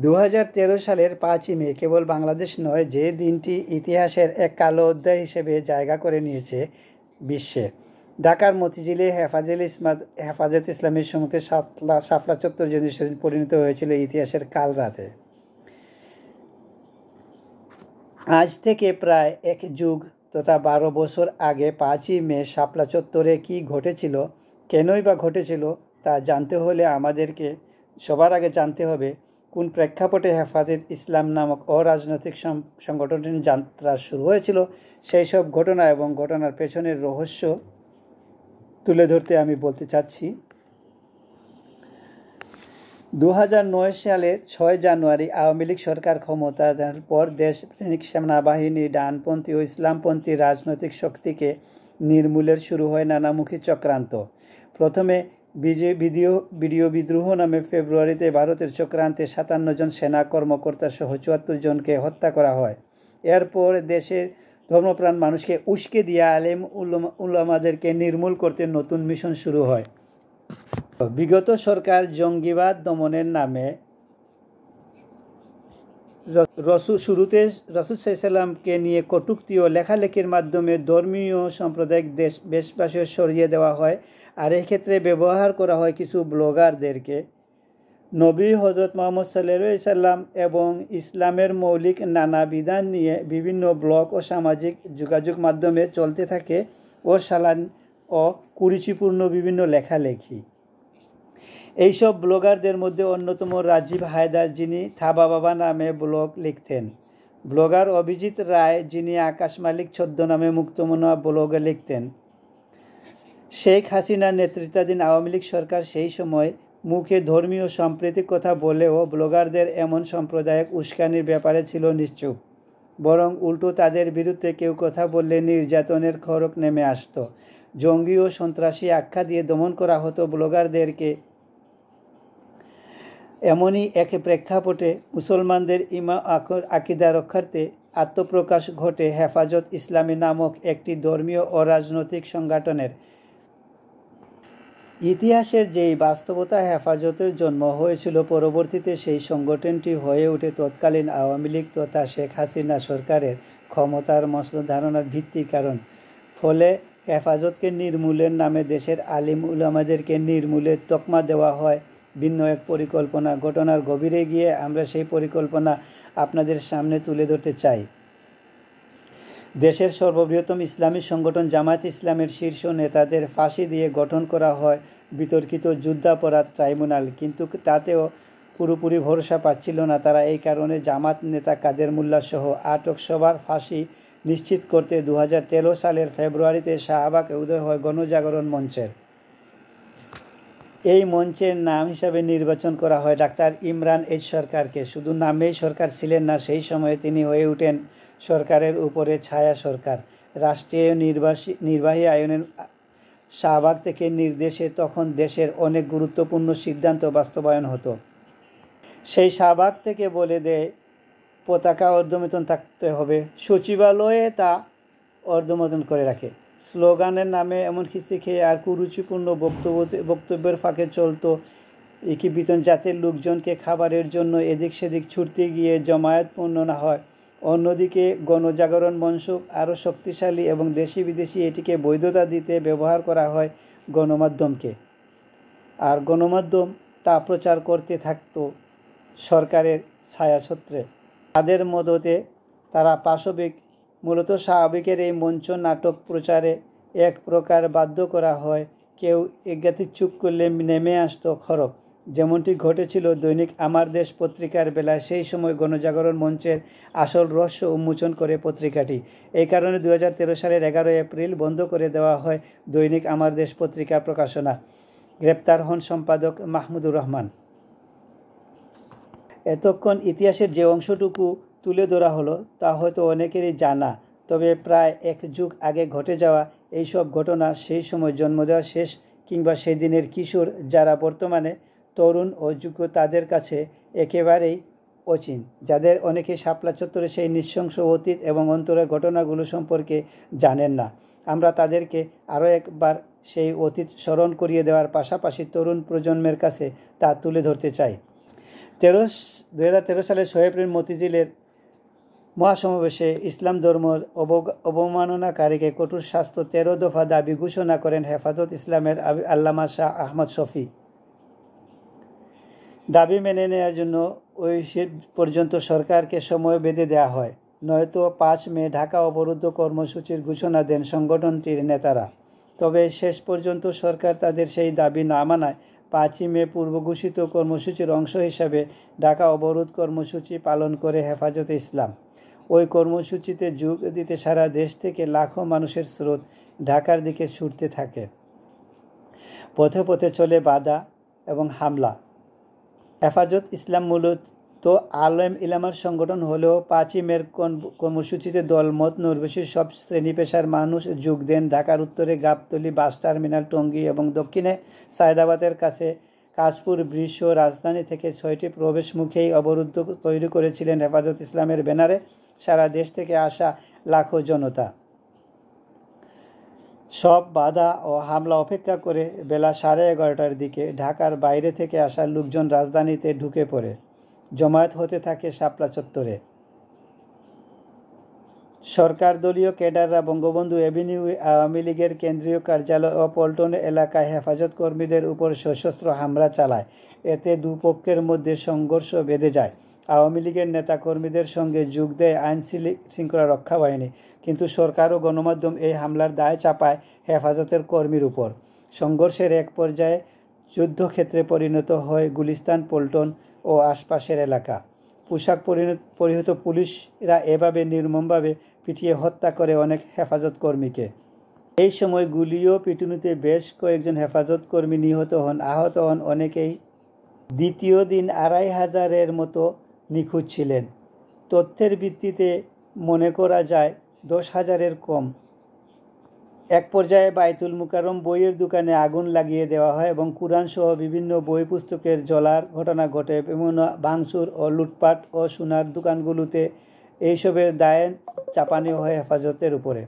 2013 সালের 5ই মে কেবল বাংলাদেশ নয়, যে দিনটি ইতিহাসের এক কালো অধ্যায় হিসেবে জায়গা করে নিয়েছে বিশ্বে। ঢাকার মতিঝিলে হেফাজত ইসলামের সম্মুখে শাপলা চত্বর যেদিন সেদিন পরিণত হয়েছিল ইতিহাসের কাল রাতে। আজ থেকে প্রায় এক যুগ তথা 12 বছর আগে 5ই মে শাপলা চত্বরে কি ঘটেছিল, কেনই বা ঘটেছিল, তা জানতে হলে আমাদেরকে সবার আগে জানতে হবে কোন প্রেক্ষাপটে হেফাজত ইসলাম নামক অরাজনৈতিক সংগঠনটির যাত্রা শুরু হয়েছিল। সেই সব ঘটনা এবং ঘটনার পেছনের রহস্য তুলে ধরতে আমি বলতে চাচ্ছি। 2009 সালের 6 জানুয়ারি আওয়ামী লীগ সরকার ক্ষমতার পর দেশপ্রেমিক সেনাবাহিনী ডানপন্থী ও ইসলামপন্থী রাজনৈতিক শক্তিকে নির্মূলের শুরু হয় নানামুখী চক্রান্ত। প্রথমে ভিডিও বিদ্রোহ নামে ফেব্রুয়ারিতে ভারতের চক্রান্তে 57 জন সেনা কর্মকর্তা সহ 74 জনকে হত্যা করা হয়। এরপর দেশের ধর্মপ্রাণ মানুষকে উস্কে দিয়ে আলেম উলামাদেরকে নির্মূল করতে নতুন মিশন শুরু হয়। বিগত সরকার জঙ্গিবাদ দমনের নামে শুরুতে রাসূল সাল্লাল্লাহু নিয়ে কটূক্তি ও লেখালেখির মাধ্যমে ধর্মীয় সাম্প্রদায়িক দেশবাসী সরিয়ে দেওয়া হয়। আর এক্ষেত্রে ব্যবহার করা হয় কিছু ব্লগারদেরকে। নবী হযরত মুহাম্মদ সাল্লাল্লাহু আলাইহি সাল্লাম এবং ইসলামের মৌলিক নানা বিধান নিয়ে বিভিন্ন ব্লগ ও সামাজিক যোগাযোগ মাধ্যমে চলতে থাকে অশালীন ও কুরুচিপূর্ণ বিভিন্ন লেখালেখি। এইসব ব্লগারদের মধ্যে অন্যতম রাজীব হায়দার, যিনি থাবা বাবা নামে ব্লগ লিখতেন। ব্লগার অভিজিৎ রায়, যিনি আকাশ মালিক ছদ্মনামে মুক্তমনা ব্লগে লিখতেন। শেখ হাসিনার নেতৃত্বাধীন আওয়ামী লীগ সরকার সেই সময় মুখে ধর্মীয় সাম্প্রতিক কথা বলেও ব্লগারদের এমন সাম্প্রদায়িক উস্কানির ব্যাপারে ছিল নিশ্চুপ। বরং উল্টো তাদের বিরুদ্ধে কেউ কথা বললে নির্যাতনের খড়গ নেমে আসত। জঙ্গি ও সন্ত্রাসী আখ্যা দিয়ে দমন করা হতো ব্লগারদেরকে। এমনই এক প্রেক্ষাপটে মুসলমানদের আকিদা রক্ষার্থে আত্মপ্রকাশ ঘটে হেফাজত ইসলামী নামক একটি ধর্মীয় ও রাজনৈতিক সংগঠনের। ইতিহাসের যেই বাস্তবতা হেফাজতের জন্ম হয়েছিল, পরবর্তীতে সেই সংগঠনটি হয়ে ওঠে তৎকালীন আওয়ামী লীগ তথা শেখ হাসিনা সরকারের ক্ষমতার মসনদ ধারণার ভিত্তির কারণ। ফলে হেফাজতকে নির্মূলের নামে দেশের আলিম উলামাদেরকে নির্মূলের তকমা দেওয়া হয় ভিন্ন এক পরিকল্পনা। ঘটনার গভীরে গিয়ে আমরা সেই পরিকল্পনা আপনাদের সামনে তুলে ধরতে চাই। দেশের সর্ববৃহত্তম ইসলামী সংগঠন জামায়াত ইসলামের শীর্ষ নেতাদের ফাঁসি দিয়ে গঠন করা হয় বিতর্কিত যুদ্ধাপরাধ ট্রাইব্যুনাল। কিন্তু তাতেও পুরোপুরি ভরসা পাচ্ছিল না তারা। এই কারণে জামাত নেতা কাদের মোল্লা সহ আটক সবার ফাঁসি নিশ্চিত করতে 2013 সালের ফেব্রুয়ারিতে শাহবাগে উদয় হয় গণজাগরণ মঞ্চের। এই মঞ্চের নাম হিসাবে নির্বাচন করা হয় ডাক্তার ইমরান এইচ সরকারকে। শুধু নামেই সরকার ছিলেন না, সেই সময়ে তিনি হয়ে ওঠেন সরকারের উপরে ছায়া সরকার। রাষ্ট্রীয় নির্বাহী আইনের শাহবাগ থেকে নির্দেশে তখন দেশের অনেক গুরুত্বপূর্ণ সিদ্ধান্ত বাস্তবায়ন হতো। সেই শাহবাগ থেকে বলে দেয় পতাকা ঊর্ধ্বমুতন থাকতে হবে, সচিবালয়ে তা ঊর্ধ্বমুতন করে রাখে। স্লোগানের নামে এমনকি শিখে আর কুরুচিপূর্ণ বক্তব্যের ফাঁকে চলতো একীবিতন, যাতে লোকজনকে খাবারের জন্য এদিক সেদিক ছুটতে গিয়ে জমায়েতপূর্ণ না হয়। অন্যদিকে গণজাগরণ মঞ্চ আরও শক্তিশালী এবং দেশি বিদেশি এটিকে বৈধতা দিতে ব্যবহার করা হয় গণমাধ্যমকে। আর গণমাধ্যম তা প্রচার করতে থাকতো সরকারের ছায়াছত্রে। তাদের মদতে তারা পাশবিক। মূলত স্বাভাবিকের এই মঞ্চ নাটক প্রচারে এক প্রকার বাধ্য করা হয়। কেউ এজ্ঞাতিচ্ছুক করলে নেমে আসতো খড়গ, যেমনটি ঘটেছিল দৈনিক আমার দেশ পত্রিকার বেলায়। সেই সময় গণজাগরণ মঞ্চের আসল রহস্য উন্মোচন করে পত্রিকাটি। এই কারণে 2013 সালের 11 এপ্রিল বন্ধ করে দেওয়া হয় দৈনিক আমার দেশ পত্রিকার প্রকাশনা। গ্রেপ্তার হন সম্পাদক মাহমুদুর রহমান। এতক্ষণ ইতিহাসের যে অংশটুকু তুলে ধরা হলো তা হয়তো অনেকেরই জানা, তবে প্রায় এক যুগ আগে ঘটে যাওয়া এইসব ঘটনা সেই সময় জন্ম দেওয়া শেষ কিংবা সেই দিনের কিশোর যারা বর্তমানে তরুণ ও যোগ্য তাদের কাছে একেবারেই অচিন, যাদের অনেকে শাপলা চত্বরে সেই নৃশংস অতীত এবং অন্তরের ঘটনাগুলো সম্পর্কে জানেন না। আমরা তাদেরকে আরও একবার সেই অতীত স্মরণ করিয়ে দেওয়ার পাশাপাশি তরুণ প্রজন্মের কাছে তা তুলে ধরতে চাই। 2013 সালের 6 এপ্রিল মতিঝিলের মহাসমাবেশে ইসলাম ধর্ম অবমাননাকারীকে কঠোর শাস্তি 13 দফা দাবি ঘোষণা করেন হেফাজত ইসলামের আল্লামা শাহ আহমদ শফি। দাবি মেনে নেওয়ার জন্য ওই পর্যন্ত সরকারকে সময় বেঁধে দেওয়া হয়, নয়তো 5 মে ঢাকা অবরুদ্ধ কর্মসূচির ঘোষণা দেন সংগঠনটির নেতারা। তবে শেষ পর্যন্ত সরকার তাদের সেই দাবি না মানায় 5 মে পূর্ব ঘোষিত কর্মসূচির অংশ হিসাবে ঢাকা অবরোধ কর্মসূচি পালন করে হেফাজতে ইসলাম। ওই কর্মসূচিতে যোগ দিতে সারা দেশ থেকে লাখো মানুষের স্রোত ঢাকার দিকে ছুটতে থাকে। পথে পথে চলে বাধা এবং হামলা। হেফাজত ইসলাম মূলত আলেম ইলামার সংগঠন হলেও 5 মের কর্মসূচিতে দলমত নির্বিশেষে সব শ্রেণী পেশার মানুষ যোগ দেন। ঢাকার উত্তরে গাবতলী বাস টার্মিনাল, টঙ্গী এবং দক্ষিণে সায়েদাবাদের কাছে কাশপুর ব্রিজ সহ রাজধানী থেকে 6টি প্রবেশমুখেই অবরুদ্ধ তৈরি করেছিলেন হেফাজত ইসলামের ব্যানারে সারা দেশ থেকে আসা লাখো জনতা। সব বাধা ও হামলা অপেক্ষা করে বেলা 11:30টার দিকে ঢাকার বাইরে থেকে আসা লোকজন রাজধানীতে ঢুকে পড়ে জমায়েত হতে থাকে শাপলা চত্বরে। সরকার দলীয় ক্যাডাররা বঙ্গবন্ধু এভিনিউ আওয়ামী লীগের কেন্দ্রীয় কার্যালয় ও পল্টন এলাকায় হেফাজত কর্মীদের উপর সশস্ত্র হামলা চালায়। এতে দুপক্ষের মধ্যে সংঘর্ষ বেঁধে যায়। আওয়ামী লীগের নেতা কর্মীদের সঙ্গে যোগ দেয় আইন শৃঙ্খলা রক্ষা বাহিনী, কিন্তু সরকার ও গণমাধ্যম এই হামলার দায় চাপায় হেফাজতের কর্মীর উপর। সংঘর্ষের এক পর্যায়ে যুদ্ধক্ষেত্রে পরিণত হয় গুলিস্তান, পল্টন ও আশপাশের এলাকা। পোশাক পরিহিত পুলিশরা এভাবে নির্মমভাবে পিটিয়ে হত্যা করে অনেক হেফাজত কর্মীকে। এই সময় গুলি ও পিটুনিতে বেশ কয়েকজন হেফাজত কর্মী নিহত হন। আহত হন অনেকেই। দ্বিতীয় দিন 2500-এর মতো নিখোঁজ ছিলেন। তথ্যের ভিত্তিতে মনে করা যায় 10,000-এর কম। এক পর্যায়ে বাইতুল মুকাররম বইয়ের দোকানে আগুন লাগিয়ে দেওয়া হয় এবং কুরআন সহ বিভিন্ন বই পুস্তকের জ্বলার ঘটনা ঘটে। বিভিন্ন ভাঙচুর ও লুটপাট ও সোনার দোকানগুলোতে এইসবের দায় চাপানো হয় হেফাজতের উপরে।